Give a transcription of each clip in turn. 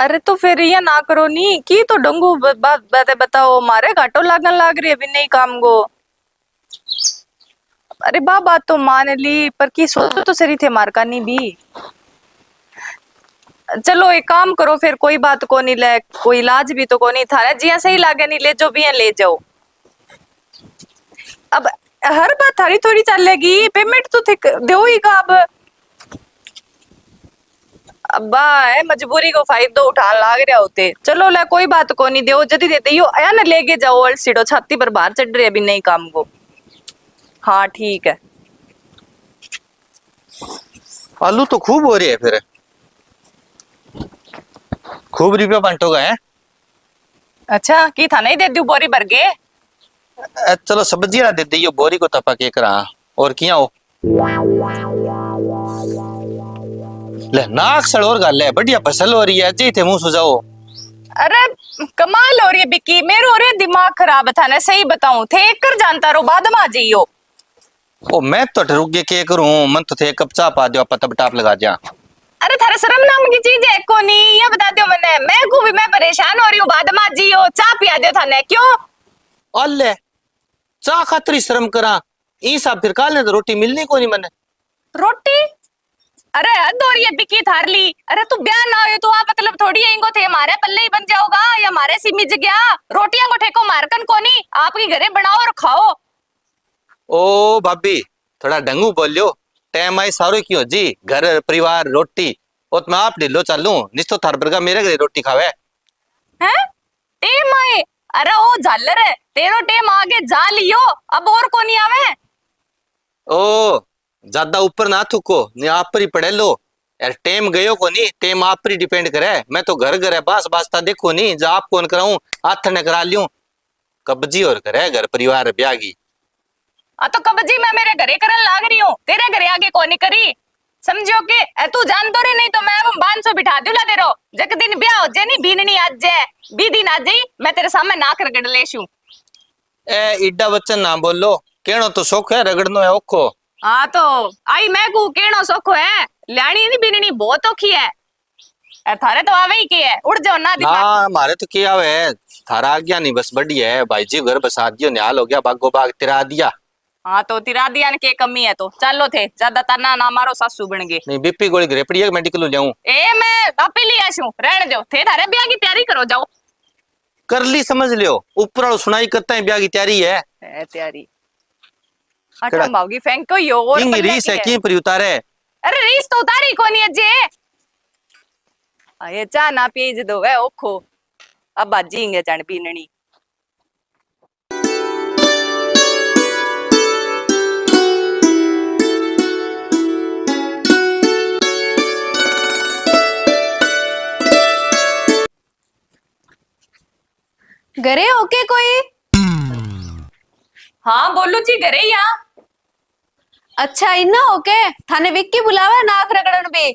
अरे तो फिर ये ना करो नी की तो डंगू बात बातें बताओ, मारे घाटो लागन लाग रही है अभी नहीं काम को। अरे बात तो मान ली पर की सोचो तो सही थे मार का नहीं भी। चलो एक काम करो फिर, कोई बात को नहीं, ले कोई इलाज भी तो को नहीं था, जिया सही लागे नहीं ले जो भी है ले जाओ। अब हर बात थारी थोड़ी चलेगी, पेमेंट तो थे दो ही का अब्बा है मजबूरी को फायदो उठा लाग रहा होते। चलो ले कोई बात को नहीं, दो जदी देते यो आया ना लेके जाओ, अलसीडो छाती पर बाहर चढ़ रही अभी नहीं काम को। हाँ ठीक है। आलू तो खूब हो रही है फिर, खूब रुपया बंटो गए। अच्छा की था नहीं दे दू बोरी भर के। चलो सब्जियां दे दियो, बोरी को तपा के करा और किया हो ले नाक सड़ोर गल है, बढ़िया फसल हो रही है जी थे मुंह सुझाओ। अरे कमाल हो रही है बिक्की, मेरे हो रहे दिमाग खराब था ना, सही बताऊं थे कर जानता रो बाद में आ जाइयो। ओ मैं तो रुक के करूं, मन तो थे कप चाह पा दियो, पता बटाप लगा जा। अरे थारा शर्म नाम की चीज है को नहीं, ये बता दो मैंने, मैं को भी मैं परेशान हो रही हूँ, बाद में आ जाइयो, चाह पिया दो थाने क्यों। अल्ले चाह खातरी शर्म करा ई साहब, फिर काल ने तो रोटी मिलनी को नहीं मने। रोटी अरे हद हो रही है बिक्की थारली। अरे तू ब्याह ना हो तो आप मतलब थोड़ी है इनको थे हमारे पल्ले ही बन जाओगा या हमारे सिमिज गया, रोटियां को ठेको मारकन को नहीं, आपकी घरे बनाओ और खाओ। ओ भाभी थोड़ा ढंगू बोलियो, टाइम आई सारो क्यों जी, घर परिवार रोटी और मैं आप ढिलो चालू निस्तो थार बरगा मेरे घरे रोटी खावे हैं टेम आए। अरे ओ झालर है तेरो टेम आगे जा लियो, अब और को नहीं आवे। ओ ज्यादा ऊपर ना थुको नहीं, आप पर ही पड़े लो यार, टेम गयो को नहीं, टेम आप पर ही डिपेंड करे। मैं तो घर घर है बास बासता देखो नहीं, जा आप कौन कराऊं हाथ ने करा लियो, कब्जी और करे घर परिवार ब्याह की। तो कब जी मैं मेरे घरे करन लाग रही हूँ, तेरे घरे आगे कौन करी समझो के। तू जान तो रे नहीं तो मैं अब 500 बिठा दूला दे रो, जग दिन ब्याह हो जाए नहीं बीननी आज जाए बी दिन आज जाई, मैं तेरे सामने नाक रगड़ लेशू। ए इड्डा बच्चन ना बोलो, केनो तो सुख है रगड़नो है ओखो। हाँ तो आई मैं को केनो सोखो है, लानी नहीं बीननी बहुत औखी है। थारे तो आवे ही के है, उड़ जाओ ना दिमाग। हाँ हमारे तो क्या है, थारा आ गया नहीं बस बढ़िया है, भाई जी घर बसा दियो, निहाल हो गया, बागो बाग तिरा दिया। हाँ तो तिरा दिया के कमी है तो चलो थे, ज्यादा ताना ना मारो सासू बन गए। नहीं बीपी गोली घरे पड़ी है, मेडिकल ले जाऊं। ए मैं आपे ले आशू, रहने दो थे, थारे ब्याह की तैयारी करो जाओ। कर ली समझ लियो, ऊपर वालों सुनाई करता है ब्याह की तैयारी है तैयारी हटा माओगी फेंको यो और इंग रीस है की पर उतारे। अरे रीस तो उतारी कोनी अजे, ये चा ना पीज दो वे ओखो, अब बाजींगे जान पीननी। घरे होके कोई? हाँ बोलो जी घरे ही। अच्छा इन्ना होके थाने विक्की बुलावे नाक रगड़न भी।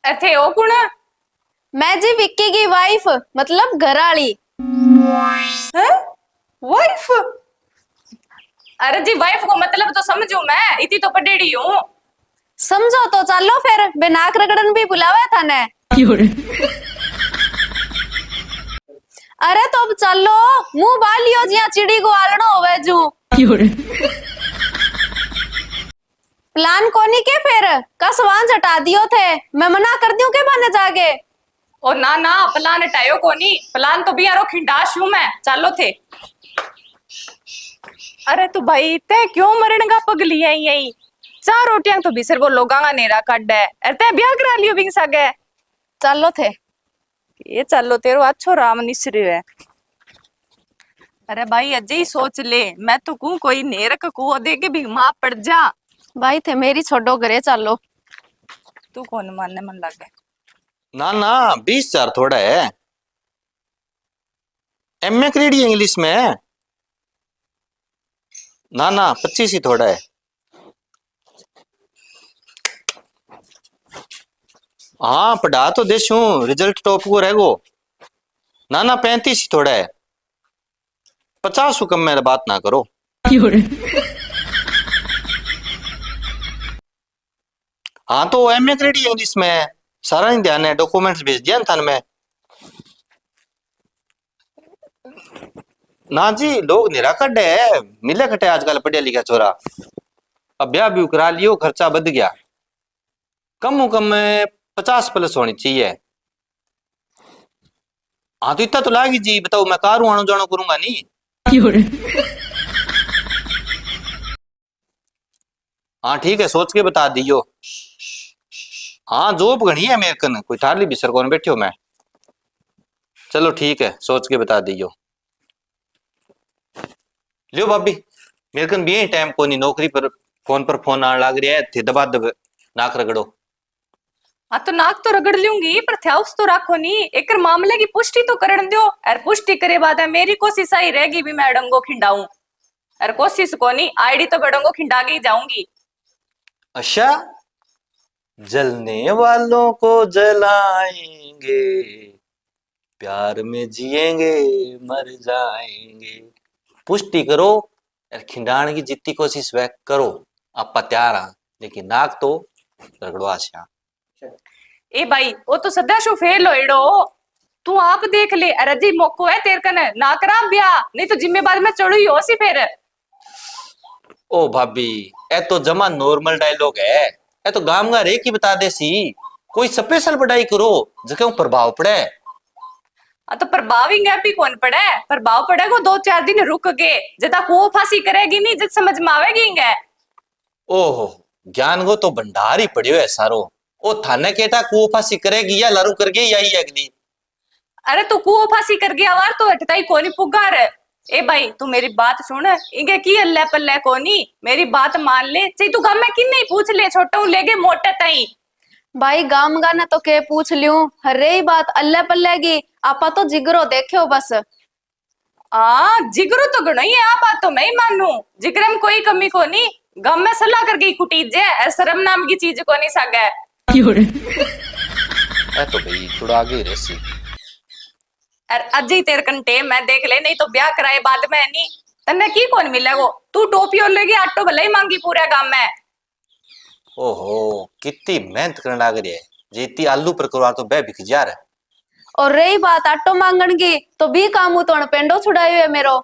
अथे ओ कुण? मैं जी विक्की की वाइफ मतलब घरवाली। वाइफ? अरे जी वाइफ को मतलब तो समझू मैं, इतनी तो पढ़ेड़ी हूँ। समझो तो चलो फिर, बे नाक रगड़न भी बुलावे थाने। अरे तो अब चलो, मुंह बालियो जिया चिड़ी को आलनो होवे जू। प्लान कोनी के फिर कस वांझ हटा दियो थे, मैं मना कर दूं के बने जागे। ओ ना ना प्लान हटायो कोनी, प्लान तो बियारो खिंडाश हूं मैं, चलो थे। अरे तू भाई ते क्यों मरणगा पगली है यही, चार रोटियां तो बिसर वो लोगांगा नेरा काट है, अरे ब्याह करा लियो बिंग सगे। चलो थे ये चलो तेरो अच्छो राम निसरी है। अरे भाई अजय ही सोच ले, मैं तो कहूं कोई नेरक कुओ दे के भी मां पड़ जा। भाई थे मेरी छोड़ो घरे चलो। तू कौन मानने मन लगे। ना ना 20,000 थोड़ा है, एमए करेडी इंग्लिश में। ना ना 25 ही थोड़ा है। हाँ पढ़ा तो देशू, रिजल्ट टॉप को रहेगो। ना ना 35 ही थोड़ा है, 50 कम में बात ना करो। हाँ तो एमए करेडी इंग्लिश में सारा नहीं ध्यान है, डॉक्यूमेंट्स भेज दिया ना थाने में। ना जी लोग निरा कड्डे है, मिले कटे आजकल पढ़िया लिखा छोरा। अब ब्याह भी करा लियो, खर्चा बढ़ गया, कम कम में 50+ होनी चाहिए। हाँ तो इतना तो लागी जी, बताओ मैं कार आनो जानो करूंगा नहीं। हाँ ठीक है, सोच के बता दियो। हाँ जॉब घनी है मेरे कन, कोई थारली बिसर कौन बैठियो मैं। चलो ठीक है, सोच के बता दियो। लियो भाभी, मेरे कन भी टाइम को नहीं, नौकरी पर फोन आने लग रहा है, थे दबा दब नाक रगड़ो। हाँ तो नाक तो रगड़ लूंगी, पर थ्याउस तो रखो नहीं, एक मामले की पुष्टि तो करन दो। और पुष्टि करे बाद मेरी कोशिश आई रहेगी भी मैं डंगो खिंडाऊं, और कोशिश को नहीं आईडी तो गडंगो खिंडा के ही जाऊंगी। अच्छा, जलने वालों को जलाएंगे, प्यार में जिएंगे मर जाएंगे। पुष्टि करो और खिंडाण की जितनी कोशिश वह करो, आप तैयार हाँ, लेकिन नाक तो रगड़वा छा। ए भाई वो तो सदा शो फेल होइडो, तू आप देख ले। अरे जी मौको है तेरे कने, ना करा ब्याह, नहीं तो जिम्मेदारी में चढ़ू ही हो सी फिर। ओ भाभी, ए तो जमा नॉर्मल डायलॉग है, ए तो गाम गा रे की बता दे सी, कोई स्पेशल पढ़ाई करो जके प्रभाव पड़े। तो प्रभाव ही भी कौन पड़े, प्रभाव पड़ेगा 2-4 दिन रुक के, जदा को फांसी करेगी नहीं जब समझ में आवेगी। ओहो, ज्ञान को तो भंडार ही पड़ियो है सारो। ओ थाने केटा कुओ फांसी करेगी या लारू कर गई यही अगली। अरे तू कुओ फांसी कर गया वार तो हटता ही कोनी पुगार। ए भाई तू मेरी बात सुन, इनके की अल्लाह पल्ले कोनी, मेरी बात मान ले, चाहे तू गाँव में किन नहीं पूछ ले, छोटा लेगे मोटा तई। भाई गाम गाना तो के पूछ लियो, हरे ही बात अल्लाह पल्ले की, आपा तो जिगरो देखो बस। जिगरो तो गणो ही है, आ बात तो मैं ही मानू, जिगरे में कोई कमी को नहीं, गम में सलाह करके कुटी जे, शर्म नाम की चीज को नहीं सके। तो भाई थोड़ा आगे रेसी। अज ही तेरे कंटे मैं देख ले, नहीं तो ब्याह कराए बाद में नहीं तन्ने की कौन मिले वो, तू टोपी और लेगी आटो भले ही मांगी पूरे गांव में। ओहो, कितनी मेहनत करने लग रही है, जीती आलू पर करवा तो बह बिक जा रहा है। और रही बात आटो मांगन की, तो भी काम तो पेंडो छुड़ायो है मेरो।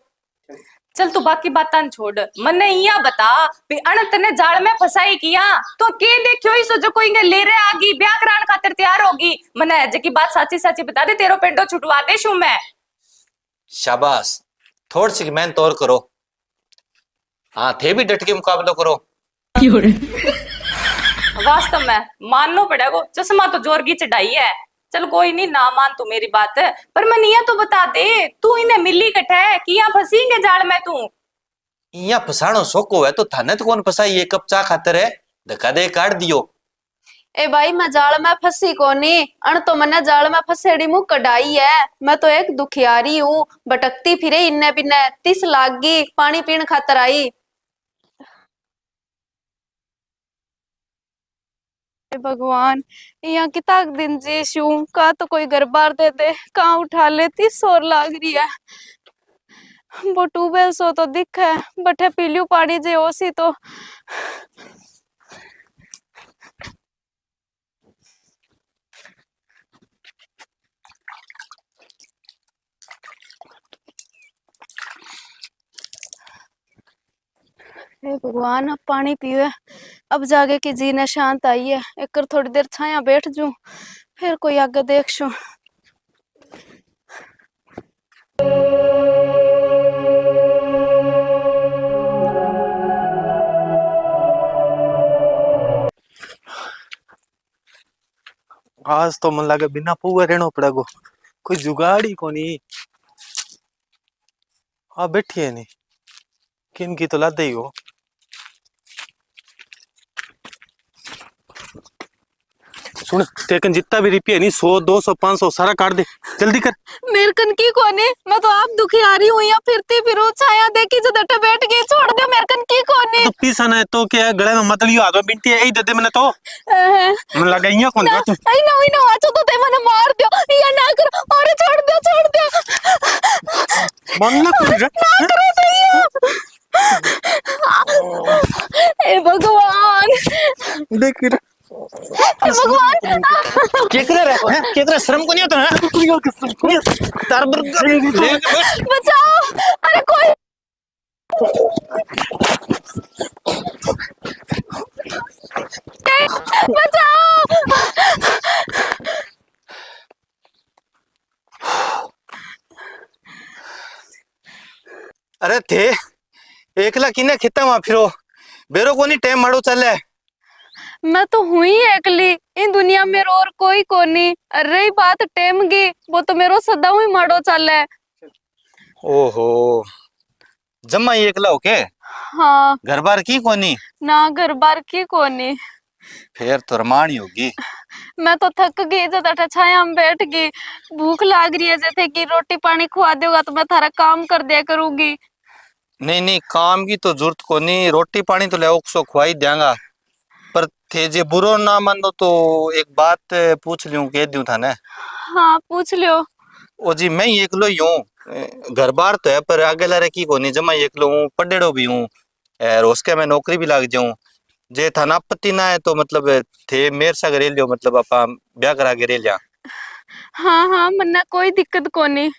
चल तू बाकी बातां छोड़, मने इया बता भी अण तने जाल में फसाई किया तो के देखियो ही, सो जो कोई ले रे आगी ब्याह कराने खातिर तैयार होगी, मने जकी बात साची साची बता दे, तेरो पेंडो छुटवा दे शू मैं। शाबाश, थोड़ी सी मेहनत और करो। हाँ थे भी डट के मुकाबला करो। वास्तव में मानना पड़ेगा, चश्मा तो जोर की चढ़ाई है। चल कोई नहीं, ना मान तू मेरी बात, पर मैं निया तो बता दे, तू इन्हें मिली कटे कि यहाँ फंसींगे जाल में तू। यहाँ फसानो सोको है तो थाने तो कौन फसाई, ये कप चा खातर है, धक्का दे काट दियो। ए भाई मैं जाल में फंसी कोनी, अण तो मने जाल में फसेड़ी मुंह कढ़ाई है, मैं तो एक दुखियारी हूँ, भटकती फिरे इन्ने बिन्ने, 30 लागी पानी पीण खातर आई। भगवान, यहाँ कितना दिन जीशू का तो कोई घर बार दे दे, कहाँ उठा लेती, शोर लाग रही है। वो ट्यूबवेल सो तो दिख है, बटे पीलियो पानी जे ओसी तो। हे भगवान, अब पानी पीवे, अब जागे की जीने शांत आई है, एक थोड़ी देर छाया बैठ जू, फिर कोई आगे देख शू। आज तो मन लगे बिना पुए रहना पड़ेगो, कोई जुगाड़ी को नहीं। हाँ बैठी है नहीं, किन की तो लादे ही हो। सुन तेकन जितना भी रुपया नहीं, 100 200 500 सारा काट दे, जल्दी कर। मेरे कन की कोने, मैं तो आप दुखियारी हूँ, या फिरती फिरू छाया देखी जो डटे बैठ गई, छोड़ दो मेरे कन की कोने। तो पीसा ना है तो क्या गले में मत लियो, हाथ में बिंटी है, दे दे मैंने तो मन लगा इया कौन ना, तू आई ना आचो तो ते मने मार दियो, या ना करो, और छोड़ दो मन लग ना करो सही। हे भगवान, देख भगवान केकरे रे हैं केकरे शर्म को नहीं होता है तार बचाओ। अरे कोई बचाओ। अरे थे एकला किने खिता वहां फिरो बेरो कोनी टाइम माड़ो चले मैं तो हुई अकेली इन दुनिया में और कोई कोनी। रही बात टेम की वो तो मेरो सदा हुई माड़ो चले। ओहो जम्मा ही एकला हो के हाँ घर बार की कोनी ना घर बार की कोनी। फिर तो रमानी होगी। मैं तो थक गई जब छाया में बैठ गई। भूख लाग रही है जैसे कि रोटी पानी खुआ देगा तो मैं थारा काम कर दिया करूंगी। नहीं नहीं काम की तो जरूरत कोनी रोटी पानी तो ले सो खुआई देंगा पर थे जे बुरो ना मानो तो एक बात पूछ लूं कह दूं था ना। हाँ पूछ लियो। ओ जी मैं ही एकलो ही हूँ घर बार तो है पर आगे लारे की कोनी जमा ही एकलो हूँ पढ़ेड़ो भी हूँ और उसके मैं नौकरी भी लाग जाऊं जे थाना आपत्ति ना है तो मतलब थे मेरे सा करे लियो मतलब आपा ब्याह करा के रे लिया। हाँ हाँ मन्ना कोई दिक्कत कोनी।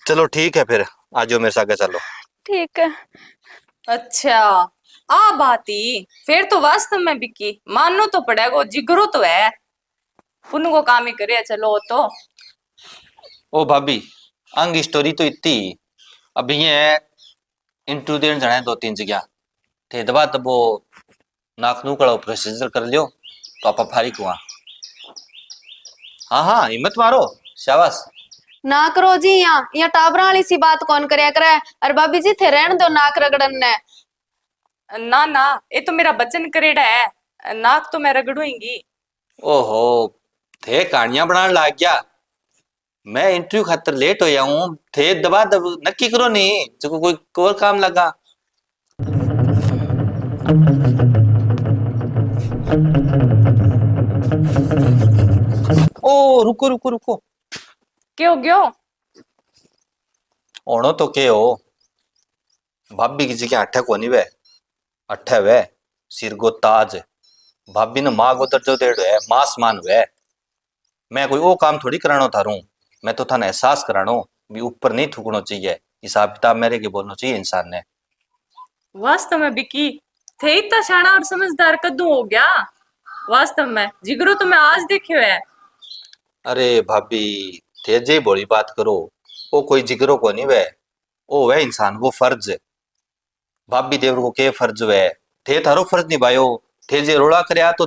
चलो ठीक है फिर आ जाओ मेरे साथ चलो। ठीक है। अच्छा आ बात ही फिर तो वास्तव में बिकी माननो तो पड़ेगा जिगरो तो है पुन को काम ही करे चलो तो। ओ भाभी अंग स्टोरी तो इतनी अभी ये इंटरव्यू देने जाना है 2-3 जगह थे दबा तब वो नाक नूकड़ा प्रोसीजर कर लियो तो आप फारिग हुआ। हाँ हाँ हिम्मत मारो शाबाश। ना करो जी यहाँ टाबरा वाली सी बात कौन करया करे। अरे भाभी जी थे रहने दो नाक रगड़न ने। ना ना ये तो मेरा बचन करेड़ा है नाक तो मैं रगड़ूंगी। ओहो थे कहानियां बनाने लग गया मैं इंटरव्यू खातर लेट हो हूँ थे दबा दब नक्की करो नहीं जो कोई और काम लगा। ओ रुको रुको रुको क्यों गयो ओनो तो के हो भाभी की जगह अठे कोनी वे अठे वे सिर गो ताज भाभी ने माँ को दर्जो देड़ो है मास मान वे मैं कोई वो काम थोड़ी करानो थारू मैं तो थाने एहसास करानो भी ऊपर नहीं थूकनो चाहिए हिसाब किताब मेरे के बोलना चाहिए इंसान ने। वास्तव में बिकी थे इतना शाना और समझदार कद्दू हो गया वास्तव में जिगरो तो मैं आज देखे है। अरे भाभी तेजे बड़ी बात करो वो कोई जिक्रो को नहीं वे ओ वे इंसान को फर्ज है भाभी देवर को के फर्ज वे थे थारो फर्ज निभायो थे जे रोड़ा करया तो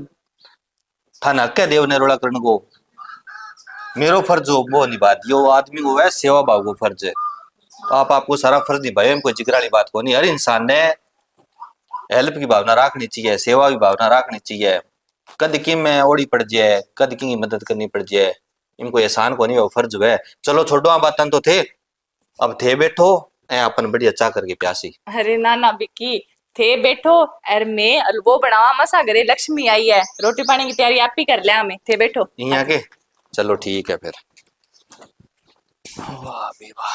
था नक्के देव ने रोड़ा करने को मेरो फर्ज हो वो निभा दियो आदमी को वह सेवा भाव को फर्ज है तो आप आपको सारा फर्ज निभाए कोई जिक्र वाली बात को नहीं। हर इंसान ने हेल्प की भावना रखनी चाहिए सेवा की भावना रखनी चाहिए कद की में ओड़ी पड़ जाए कद की मदद करनी पड़ जाए इनको एहसान को नहीं वो फर्ज है। चलो छोड़ो बातन तो थे अब थे बैठो ए अपन बढ़िया चा करके प्यासी। अरे ना ना बिकी थे बैठो और मैं अलवो बनावा मसा घरे लक्ष्मी आई है रोटी पानी की तैयारी आप ही कर ले हमें थे बैठो यहाँ के चलो ठीक है फिर। वाह बे वाह।